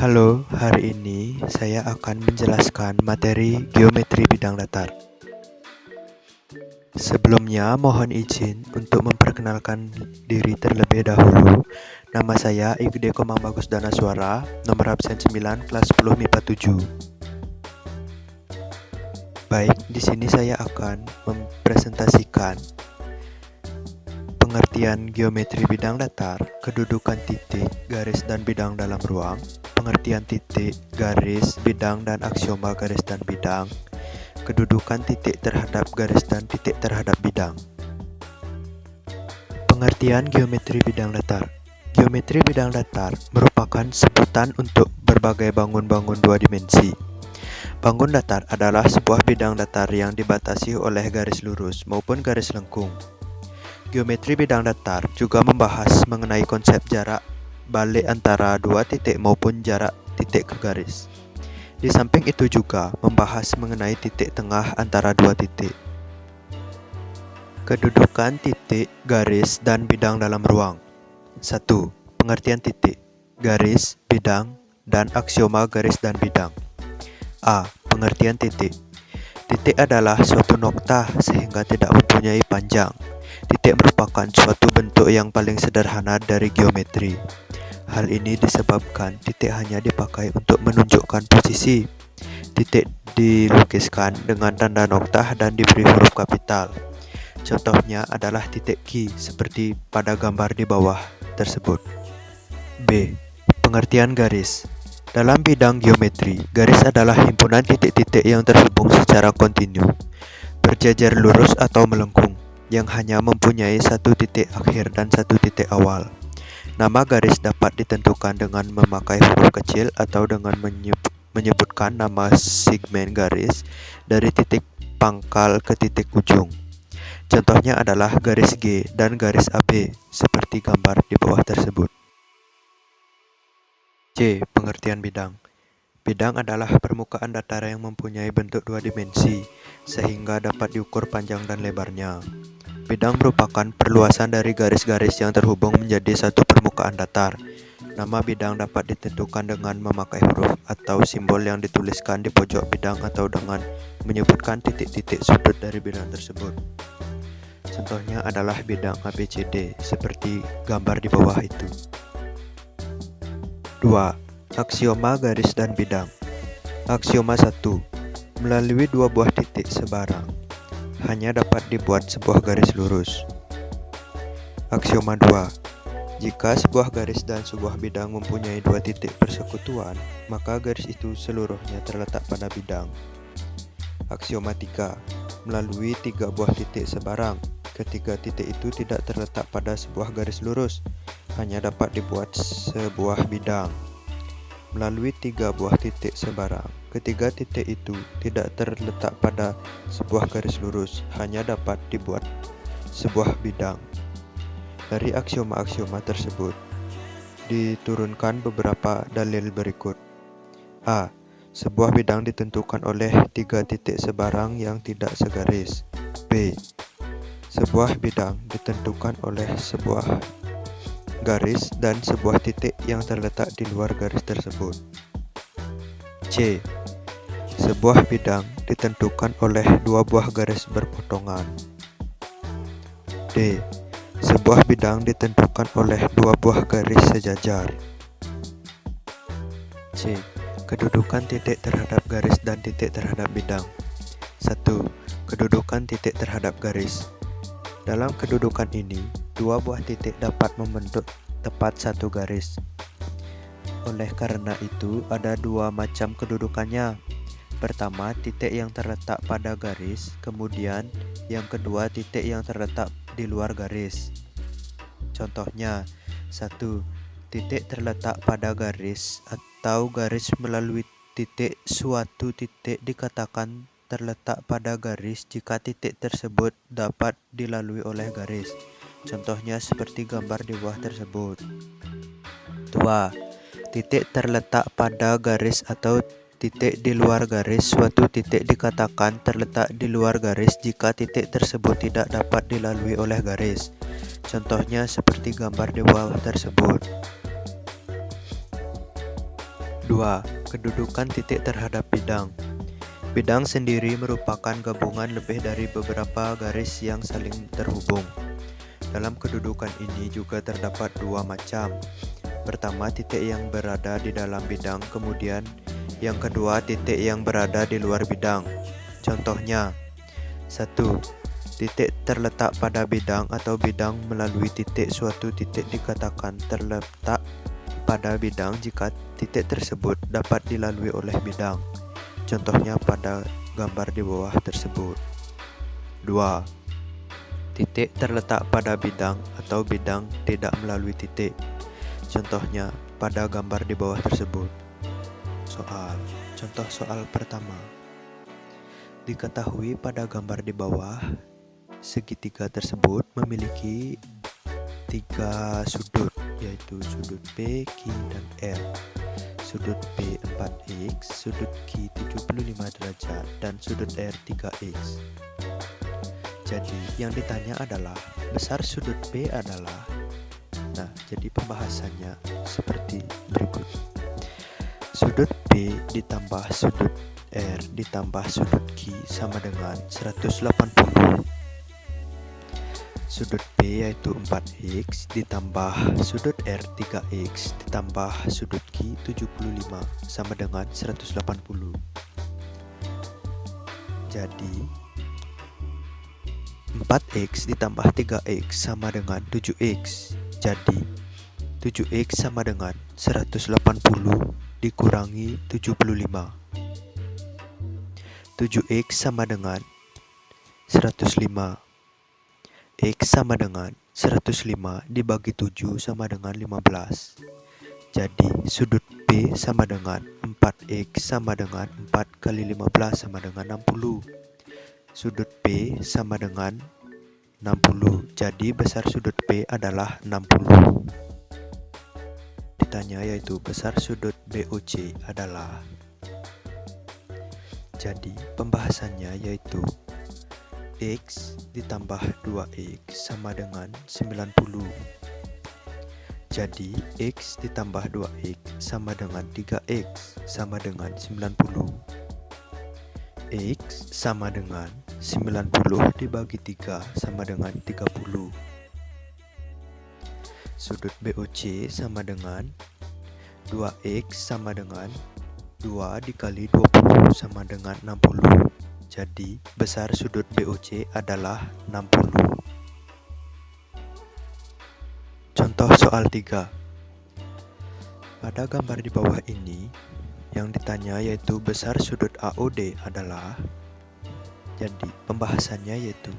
Halo, hari ini saya akan menjelaskan materi geometri bidang datar. Sebelumnya, mohon izin untuk memperkenalkan diri terlebih dahulu. Nama saya Igede Komang Bagus Danaswara, nomor absen 9, kelas 10 MIPA 7. Baik, di sini saya akan mempresentasikan pengertian geometri bidang datar, kedudukan titik, garis dan bidang dalam ruang, pengertian titik, garis, bidang dan aksioma garis dan bidang, kedudukan titik terhadap garis dan titik terhadap bidang. Pengertian geometri bidang datar. Geometri bidang datar merupakan sebutan untuk berbagai bangun-bangun dua dimensi. Bangun datar adalah sebuah bidang datar yang dibatasi oleh garis lurus maupun garis lengkung. Geometri bidang datar juga membahas mengenai konsep jarak balik antara dua titik maupun jarak titik ke garis. Di samping itu juga membahas mengenai titik tengah antara dua titik. Kedudukan titik, garis, dan bidang dalam ruang. 1. Pengertian titik, garis, bidang, dan aksioma garis dan bidang. A. Pengertian titik. Titik adalah suatu nokta sehingga tidak mempunyai panjang. Titik merupakan suatu bentuk yang paling sederhana dari geometri. Hal ini disebabkan titik hanya dipakai untuk menunjukkan posisi. Titik dilukiskan dengan tanda nokta dan diberi huruf kapital. Contohnya adalah titik Q seperti pada gambar di bawah tersebut. B. Pengertian garis. Dalam bidang geometri, garis adalah himpunan titik-titik yang terhubung secara kontinu, berjajar lurus atau melengkung, yang hanya mempunyai satu titik akhir dan satu titik awal. Nama garis dapat ditentukan dengan memakai huruf kecil atau dengan menyebutkan nama segmen garis dari titik pangkal ke titik ujung. Contohnya adalah garis G dan garis AB, seperti gambar di bawah tersebut. C. Pengertian bidang. Bidang adalah permukaan datar yang mempunyai bentuk dua dimensi, sehingga dapat diukur panjang dan lebarnya. Bidang merupakan perluasan dari garis-garis yang terhubung menjadi satu permukaan datar. Nama bidang dapat ditentukan dengan memakai huruf atau simbol yang dituliskan di pojok bidang atau dengan menyebutkan titik-titik sudut dari bidang tersebut. Contohnya adalah bidang ABCD, seperti gambar di bawah itu. 2. Aksioma garis dan bidang. Aksioma 1. Melalui dua buah titik sebarang, hanya dapat dibuat sebuah garis lurus. Aksioma 2. Jika sebuah garis dan sebuah bidang mempunyai dua titik persekutuan, maka garis itu seluruhnya terletak pada bidang. Aksioma 3. Melalui tiga buah titik sebarang, ketiga titik itu tidak terletak pada sebuah garis lurus, hanya dapat dibuat sebuah bidang. Melalui tiga buah titik sebarang, ketiga titik itu tidak terletak pada sebuah garis lurus, hanya dapat dibuat sebuah bidang. Dari aksioma-aksioma tersebut, diturunkan beberapa dalil berikut. A. Sebuah bidang ditentukan oleh tiga titik sebarang yang tidak segaris. B. Sebuah bidang ditentukan oleh sebuah garis dan sebuah titik yang terletak di luar garis tersebut. C. Sebuah bidang ditentukan oleh dua buah garis berpotongan. D. Sebuah bidang ditentukan oleh dua buah garis sejajar. C. Kedudukan titik terhadap garis dan titik terhadap bidang. 1. Kedudukan titik terhadap garis. Dalam kedudukan ini, dua buah titik dapat membentuk tepat satu garis. Oleh karena itu, ada dua macam kedudukannya. Pertama, titik yang terletak pada garis, kemudian yang kedua titik yang terletak di luar garis. Contohnya, 1. Titik terletak pada garis atau garis melalui titik. Suatu titik dikatakan terletak pada garis jika titik tersebut dapat dilalui oleh garis. Contohnya seperti gambar di bawah tersebut. 2. Titik terletak pada garis atau titik di luar garis. Suatu titik dikatakan terletak di luar garis jika titik tersebut tidak dapat dilalui oleh garis. Contohnya seperti gambar di bawah tersebut. 2. Kedudukan titik terhadap bidang. Bidang sendiri merupakan gabungan lebih dari beberapa garis yang saling terhubung. Dalam kedudukan ini juga terdapat dua macam. Pertama, titik yang berada di dalam bidang, kemudian yang kedua, titik yang berada di luar bidang. Contohnya, 1. Titik terletak pada bidang atau bidang melalui titik. Suatu titik dikatakan terletak pada bidang jika titik tersebut dapat dilalui oleh bidang. Contohnya pada gambar di bawah tersebut. 2. Titik terletak pada bidang atau bidang tidak melalui titik. Contohnya pada gambar di bawah tersebut. Contoh soal pertama. Diketahui pada gambar di bawah, segitiga tersebut memiliki 3 sudut, yaitu sudut P, Q, dan R. Sudut P 4x, sudut Q 75 derajat, dan sudut R 3x. Jadi yang ditanya adalah besar sudut P adalah. Nah, jadi pembahasannya seperti berikut. Sudut P ditambah sudut R ditambah sudut Q sama dengan 180. Sudut P yaitu 4x ditambah sudut R 3x ditambah sudut Q 75 sama dengan 180. Jadi 4x ditambah 3x sama dengan 7x. Jadi 7x sama dengan 180 dikurangi 75. 7x sama dengan 105. X sama dengan 105 dibagi 7 sama dengan 15. Jadi sudut P sama dengan 4x sama dengan 4 kali 15 sama dengan 60. Sudut P sama dengan 60. Jadi besar sudut P adalah 60. Ditanya yaitu besar sudut BOC adalah. Jadi pembahasannya yaitu X ditambah 2X sama dengan 90. Jadi X ditambah 2X sama dengan 3X sama dengan 90. X sama dengan 90 dibagi 3 sama dengan 30. Sudut BOC sama dengan 2X sama dengan 2 dikali 20 sama dengan 60. Jadi besar sudut BOC adalah 60. Contoh soal 3. Pada gambar di bawah ini, yang ditanya yaitu besar sudut AOD adalah. Jadi pembahasannya yaitu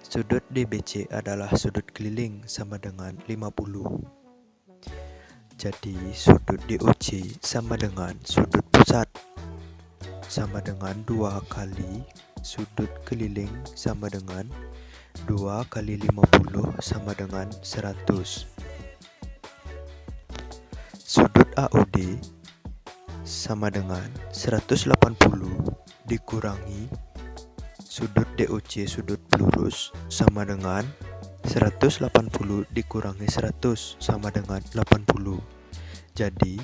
sudut DBC adalah sudut keliling sama dengan 50. Jadi sudut DOC sama dengan sudut pusat sama dengan 2 kali sudut keliling sama dengan 2 kali 50 sama dengan 100. Sudut AOD sama dengan 180 dikurangi sudut DOC sudut lurus sama dengan 180 dikurangi 100 sama dengan 80. Jadi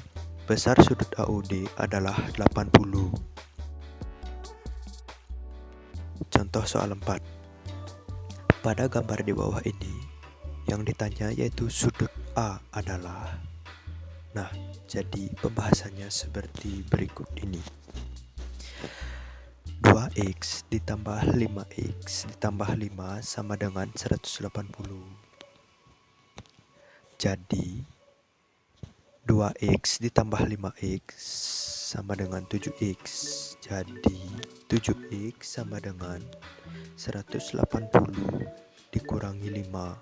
besar sudut AOD adalah 80. Contoh soal 4. Pada gambar di bawah ini, yang ditanya yaitu sudut A adalah. Nah, jadi pembahasannya seperti berikut ini. 2x ditambah 5x ditambah 5 sama dengan 180. Jadi 2x ditambah 5x sama dengan 7x. Jadi 7x sama dengan 180 dikurangi 5.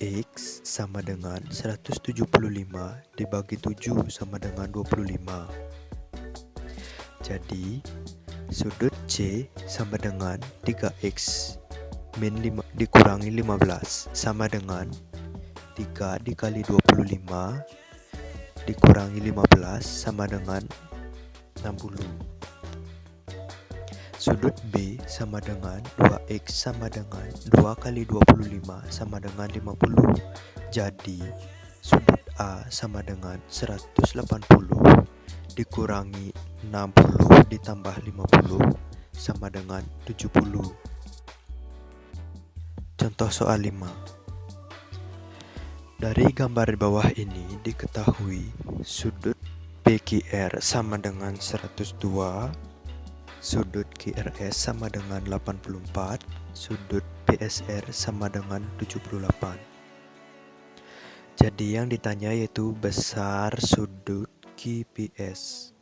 X sama dengan 175 dibagi 7 sama dengan 25. Jadi sudut C sama dengan 3x min 5 dikurangi 15 sama dengan 3 dikali 25 dikurangi 15 sama dengan 60. Sudut B sama dengan 2x sama dengan 2 kali 25 sama dengan 50. Jadi sudut A sama dengan 180 dikurangi 60 ditambah 50 sama dengan 70. Contoh soal 5. Dari gambar di bawah ini diketahui sudut PQR sama dengan 102, sudut QRS sama dengan 84, sudut PSR sama dengan 78. Jadi yang ditanya yaitu besar sudut QPS.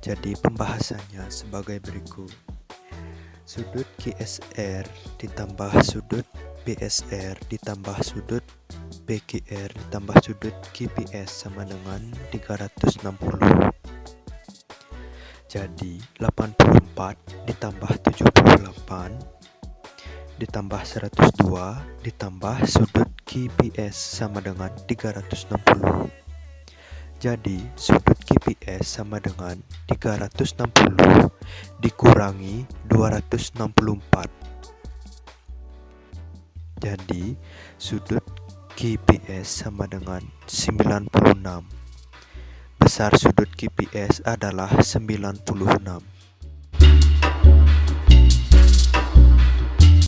Jadi pembahasannya sebagai berikut. Sudut QSR ditambah sudut PSR ditambah sudut PQR ditambah sudut QPS sama dengan 360. Jadi 84 ditambah 78 ditambah 102 ditambah sudut QPS sama dengan 360. Jadi sudut QPS sama dengan 360 dikurangi 264. Jadi sudut QPS sama dengan 96. Besar sudut QPS adalah 96.